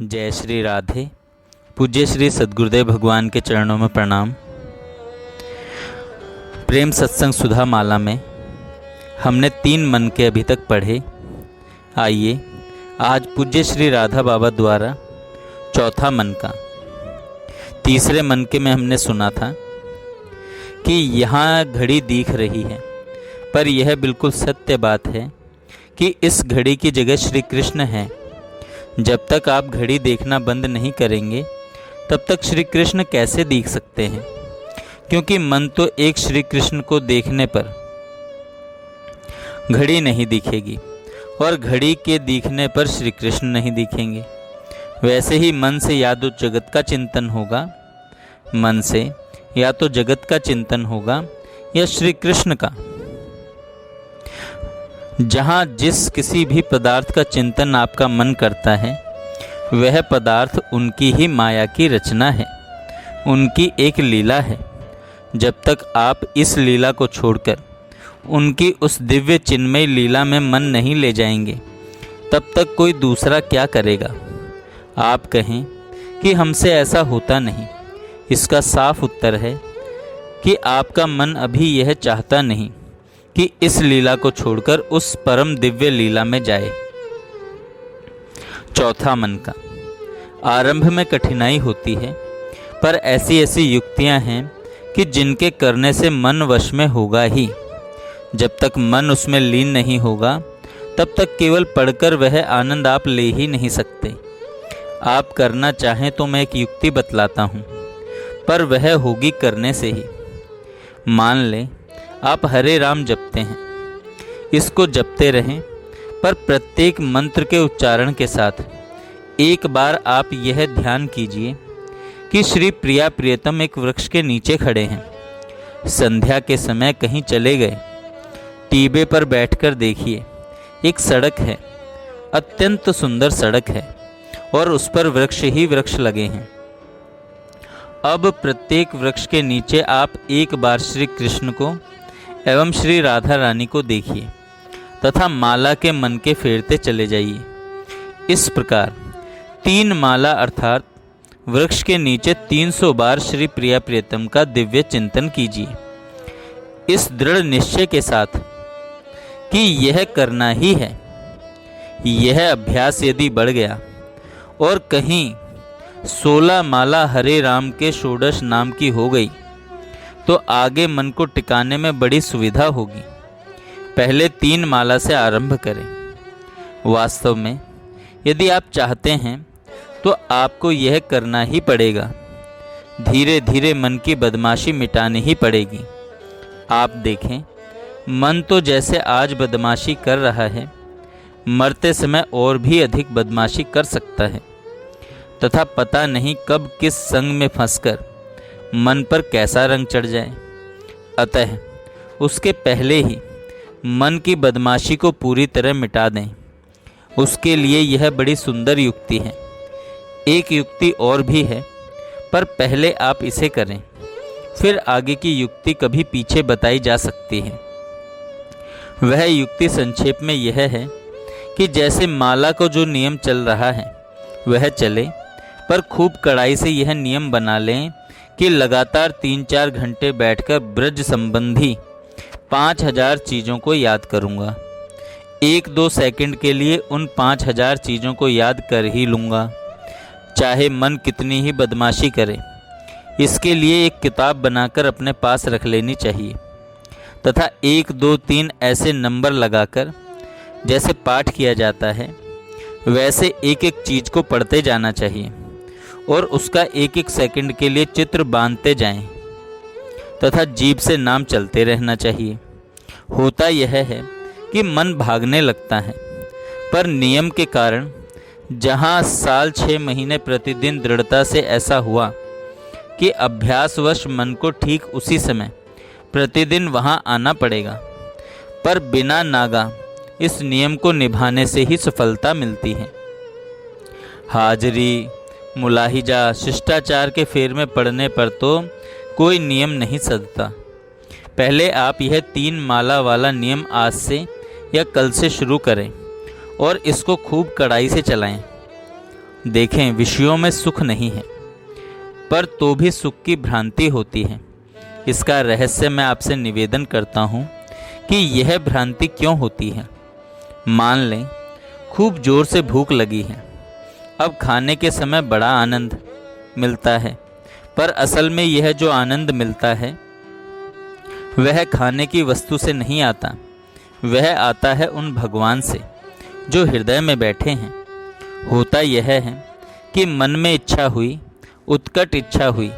जय श्री राधे। पूज्य श्री सद्गुरुदेव भगवान के चरणों में प्रणाम। प्रेम सत्संग सुधा माला में हमने 3 मन के अभी तक पढ़े। आइए आज पूज्य श्री राधा बाबा द्वारा चौथा मन का, तीसरे मन के में हमने सुना था कि यहाँ घड़ी दिख रही है, पर यह बिल्कुल सत्य बात है कि इस घड़ी की जगह श्री कृष्ण है। जब तक आप घड़ी देखना बंद नहीं करेंगे तब तक श्री कृष्ण कैसे दिख सकते हैं, क्योंकि मन तो एक श्री कृष्ण को देखने पर घड़ी नहीं दिखेगी और घड़ी के दिखने पर श्री कृष्ण नहीं दिखेंगे। वैसे ही मन से या तो जगत का चिंतन होगा, मन से या तो जगत का चिंतन होगा या श्री कृष्ण का। जहाँ जिस किसी भी पदार्थ का चिंतन आपका मन करता है, वह पदार्थ उनकी ही माया की रचना है, उनकी एक लीला है। जब तक आप इस लीला को छोड़कर उनकी उस दिव्य चिन्मय लीला में मन नहीं ले जाएंगे, तब तक कोई दूसरा क्या करेगा। आप कहें कि हमसे ऐसा होता नहीं, इसका साफ उत्तर है कि आपका मन अभी यह चाहता नहीं कि इस लीला को छोड़कर उस परम दिव्य लीला में जाए। चौथा मन का आरंभ में कठिनाई होती है, पर ऐसी ऐसी युक्तियां हैं कि जिनके करने से मन वश में होगा ही। जब तक मन उसमें लीन नहीं होगा तब तक केवल पढ़कर वह आनंद आप ले ही नहीं सकते। आप करना चाहें तो मैं एक युक्ति बतलाता हूँ, पर वह होगी करने से ही। मान लें आप हरे राम जपते हैं, इसको जपते रहें, पर प्रत्येक मंत्र के उच्चारण के साथ एक बार आप यह ध्यान कीजिए कि श्री प्रिया प्रियतम एक वृक्ष के नीचे खड़े हैं, संध्या के समय कहीं चले गए, टीबे पर बैठकर देखिए एक सड़क है, अत्यंत सुंदर सड़क है और उस पर वृक्ष ही वृक्ष लगे हैं। अब प्रत्येक वृक्ष के नीचे आप एक बार श्री कृष्ण को एवं श्री राधा रानी को देखिए तथा माला के मन के फेरते चले जाइए। इस प्रकार 3 माला अर्थात वृक्ष के नीचे 300 बार श्री प्रिया प्रियतम का दिव्य चिंतन कीजिए, इस दृढ़ निश्चय के साथ कि यह करना ही है। यह अभ्यास यदि बढ़ गया और कहीं 16 माला हरे राम के षोडश नाम की हो गई तो आगे मन को टिकाने में बड़ी सुविधा होगी। पहले 3 माला से आरंभ करें। वास्तव में यदि आप चाहते हैं तो आपको यह करना ही पड़ेगा। धीरे धीरे मन की बदमाशी मिटानी ही पड़ेगी। आप देखें, मन तो जैसे आज बदमाशी कर रहा है, मरते समय और भी अधिक बदमाशी कर सकता है, तथा पता नहीं कब किस संग में फंसकर मन पर कैसा रंग चढ़ जाए। अतः उसके पहले ही मन की बदमाशी को पूरी तरह मिटा दें। उसके लिए यह बड़ी सुंदर युक्ति है। एक युक्ति और भी है, पर पहले आप इसे करें, फिर आगे की युक्ति कभी पीछे बताई जा सकती है। वह युक्ति संक्षेप में यह है कि जैसे माला को जो नियम चल रहा है वह चले, पर खूब कड़ाई से यह नियम बना लें कि लगातार 3-4 घंटे बैठकर ब्रज संबंधी 5000 चीज़ों को याद करूँगा। 1-2 सेकंड के लिए उन 5000 चीज़ों को याद कर ही लूँगा, चाहे मन कितनी ही बदमाशी करे। इसके लिए एक किताब बनाकर अपने पास रख लेनी चाहिए तथा 1, 2, 3 ऐसे नंबर लगाकर जैसे पाठ किया जाता है वैसे एक एक चीज़ को पढ़ते जाना चाहिए और उसका 1-1 सेकंड के लिए चित्र बांधते जाएं तथा जीभ से नाम चलते रहना चाहिए। होता यह है कि मन भागने लगता है, पर नियम के कारण जहाँ साल 6 महीने प्रतिदिन दृढ़ता से ऐसा हुआ कि अभ्यासवश मन को ठीक उसी समय प्रतिदिन वहाँ आना पड़ेगा, पर बिना नागा इस नियम को निभाने से ही सफलता मिलती है। हाजिरी, मुलाहिजा, शिष्टाचार के फेर में पड़ने पर तो कोई नियम नहीं सधता। पहले आप यह 3 माला वाला नियम आज से या कल से शुरू करें और इसको खूब कड़ाई से चलाएं। देखें, विषयों में सुख नहीं है, पर तो भी सुख की भ्रांति होती है। इसका रहस्य मैं आपसे निवेदन करता हूँ कि यह भ्रांति क्यों होती है। मान लें खूब जोर से भूख लगी है। अब खाने के समय बड़ा आनंद मिलता है, पर असल में यह जो आनंद मिलता है वह खाने की वस्तु से नहीं आता, वह आता है उन भगवान से जो हृदय में बैठे हैं। होता यह है कि मन में इच्छा हुई, उत्कट इच्छा हुई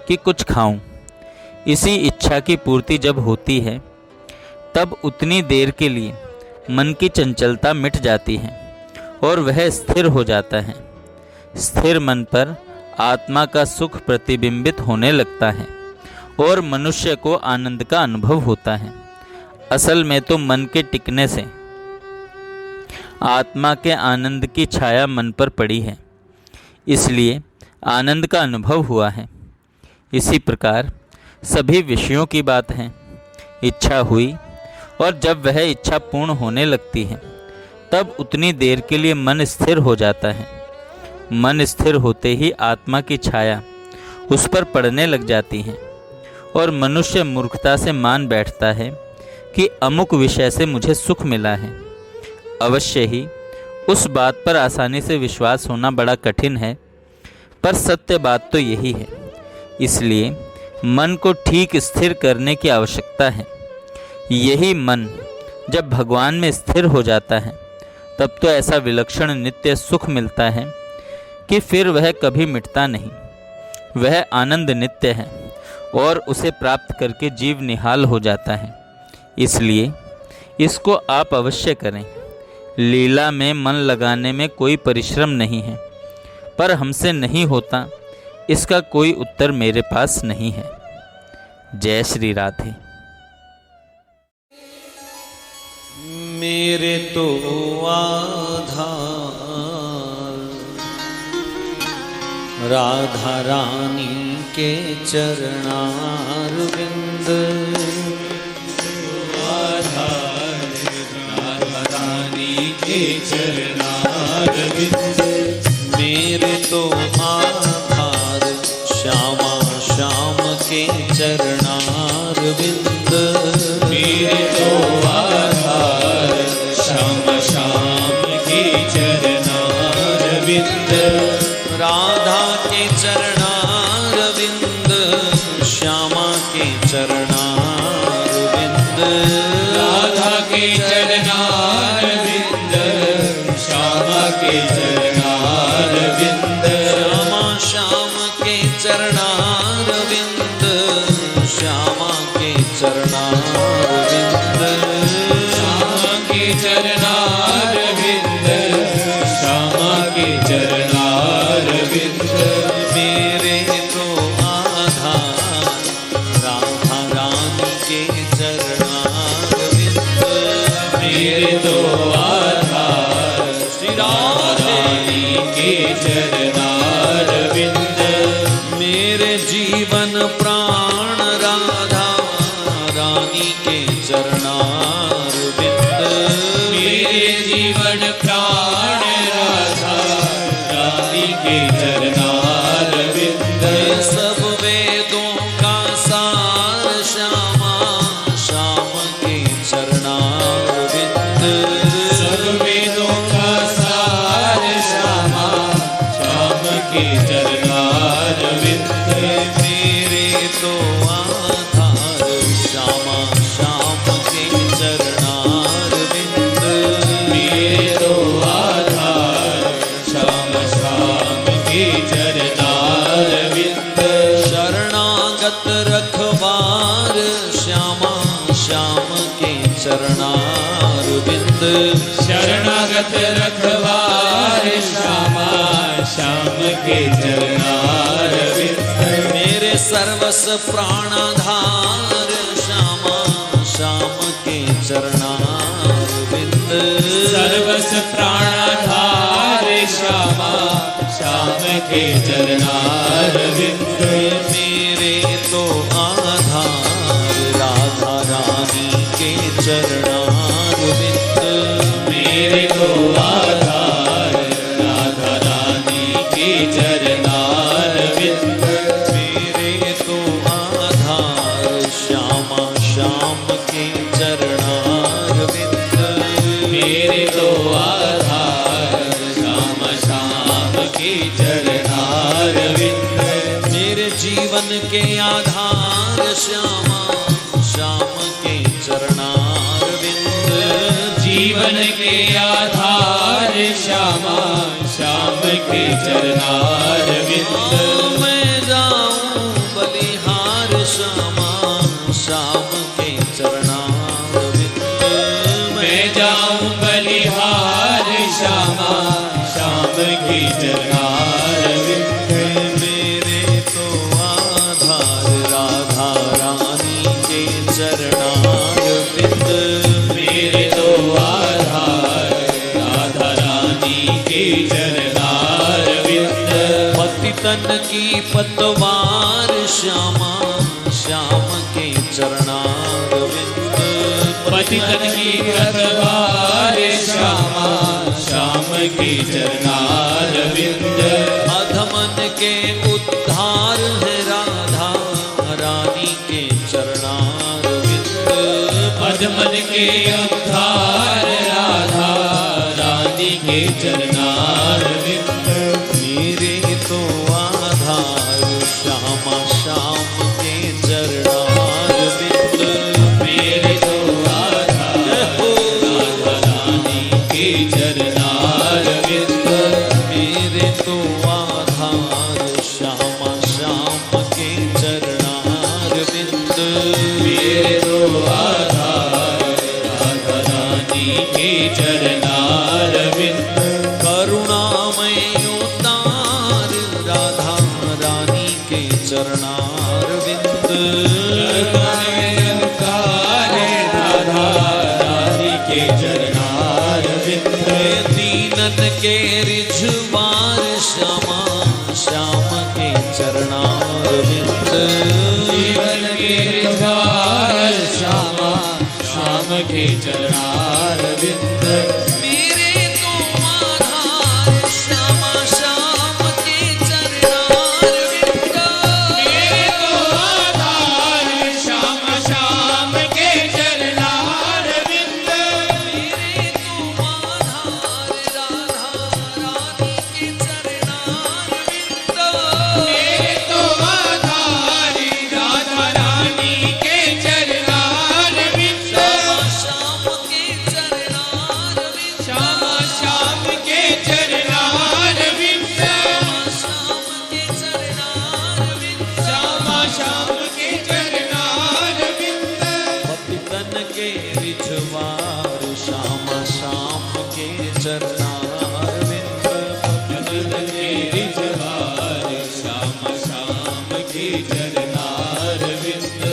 कि कुछ खाऊं। इसी इच्छा की पूर्ति जब होती है तब उतनी देर के लिए मन की चंचलता मिट जाती है और वह स्थिर हो जाता है। स्थिर मन पर आत्मा का सुख प्रतिबिंबित होने लगता है और मनुष्य को आनंद का अनुभव होता है। असल में तो मन के टिकने से आत्मा के आनंद की छाया मन पर पड़ी है, इसलिए आनंद का अनुभव हुआ है। इसी प्रकार सभी विषयों की बात है। इच्छा हुई और जब वह इच्छा पूर्ण होने लगती है तब उतनी देर के लिए मन स्थिर हो जाता है। मन स्थिर होते ही आत्मा की छाया उस पर पड़ने लग जाती है और मनुष्य मूर्खता से मान बैठता है कि अमुक विषय से मुझे सुख मिला है। अवश्य ही उस बात पर आसानी से विश्वास होना बड़ा कठिन है, पर सत्य बात तो यही है। इसलिए मन को ठीक स्थिर करने की आवश्यकता है। यही मन जब भगवान में स्थिर हो जाता है तब तो ऐसा विलक्षण नित्य सुख मिलता है कि फिर वह कभी मिटता नहीं। वह आनंद नित्य है और उसे प्राप्त करके जीव निहाल हो जाता है। इसलिए इसको आप अवश्य करें। लीला में मन लगाने में कोई परिश्रम नहीं है, पर हमसे नहीं होता इसका कोई उत्तर मेरे पास नहीं है। जय श्री राधे। मेरे तो आधार राधा रानी के चरणार बिंद, आधार राधा रानी के चरणार बिंद। मेरे तो आधार श्यामा श्याम के चरणार बिंद। मेरे तो आधार श्याम श्याम के चरणार बिंद। राधा के चरणार बिंद, श्यामा के चरणार बिंद। राधा के चरणार बिंद, श्यामा के चरणार बिंद। श्यामा श्याम के चरणार बिंद, श्यामा के चरणार बिंद। श्यामा के चरणार बिंद, श्यामा के चरणार बिंद। मेरे तो आधार राधा रानी के चरणार बिंद। मेरे तो आधार श्री राधे रानी के चरणार बिंद। मेरे जीवन प्राण राधा रानी के चरणार बिंद। मेरे जीवन प्राण राधा रानी के चरणार बिंद। सब वेदों का सार श्यामा श्याम के चरणार बिंद। सब वेदों का सार श्यामा श्याम के चरणार बिंद। मेरे तो आधार श्यामा श्याम के चरणार बिंद। मेरे तो आधार श्याम श्याम के चरणार बिंद। शरणागत रखवार श्यामा श्याम के चरणार बिंद। शरणागत रखवार श्यामा श्याम के चरणार बिंद। मेरे सर्वस प्राणाधार श्यामा श्याम के चरणार बिंद। सर्वस प्राणाधार श्यामा श्याम के चरणार बिंद। मेरे तो आधार राधा रानी के चरणार बिंद। मेरे तो आधार राधा रानी चरणारविंद मेरे तो आधार श्यामा श्याम के चरणारविंद मेरे तो आधार श्याम श्याम के चरणारविंद मेरे जीवन के आधार श्यामा श्याम के चरणारविंद जीवन के आधार श्यामा श्याम के चरणारविंद मैं जाऊं बलिहार श्यामा श्याम के चरणारविंद मैं जाऊं बलिहार श्यामा श्याम के चरणारविंद मेरे तो आधार राधा रानी के चरणारविंद मेरे तो आधार राधा रानी के चरणारविंद पतितन की पतवार श्यामा श्याम के चरणारविंद पतितन की पतवार श्यामा श्याम के चरणारविंद अधमन के उद्धार है राधा रानी के चरणारविंद पद्मन के उद्धार राधा रानी के चरणारविंद मेरे तो आधार श्यामा श्याम के चरणारविंद मेरे तो आधार राधा रानी के चरणारविंद मेरे तो आधार श्यामा श्याम के चरणारविंद मेरे तो आधार राधा रानी के चरणारविंद करुणामय उतार राधा रानी के चरणारविंद राधा रानी के चरणारविंद दीनन के रिझवार श्यामा श्याम के चरणारविंद जीवन के द्वार श्यामा श्याम के चरणारविंद मेरे तो आधार श्यामा श्याम के चरणारविंद मेरे तो आधार श्याम श्याम के चरणारविंद मेरे तो आधार राधा रानी के चरणारविंद मेरे तो आधार राधा रानी के चरणारविंद श्याम के चरणारविंद श्यामा श्याम के चरणारविंद श्याम के चरणारविंद श्यामा श्याम के चरणारविंद पतितन के रिझवार श्यामा श्याम के चरणारविंद पतितन के रिझवार श्यामा श्याम के चरणारविंद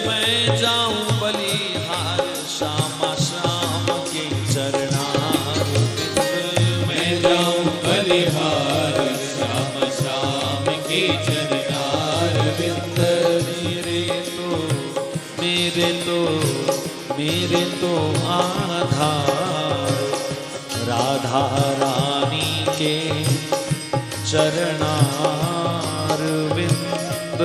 मैं जाऊं बलिहार श्यामा श्याम के चरणारविंद मैं जाऊं बलिहार श्याम श्याम के चरणारविंद मेरे तो आधार राधा रानी के चरणारविंद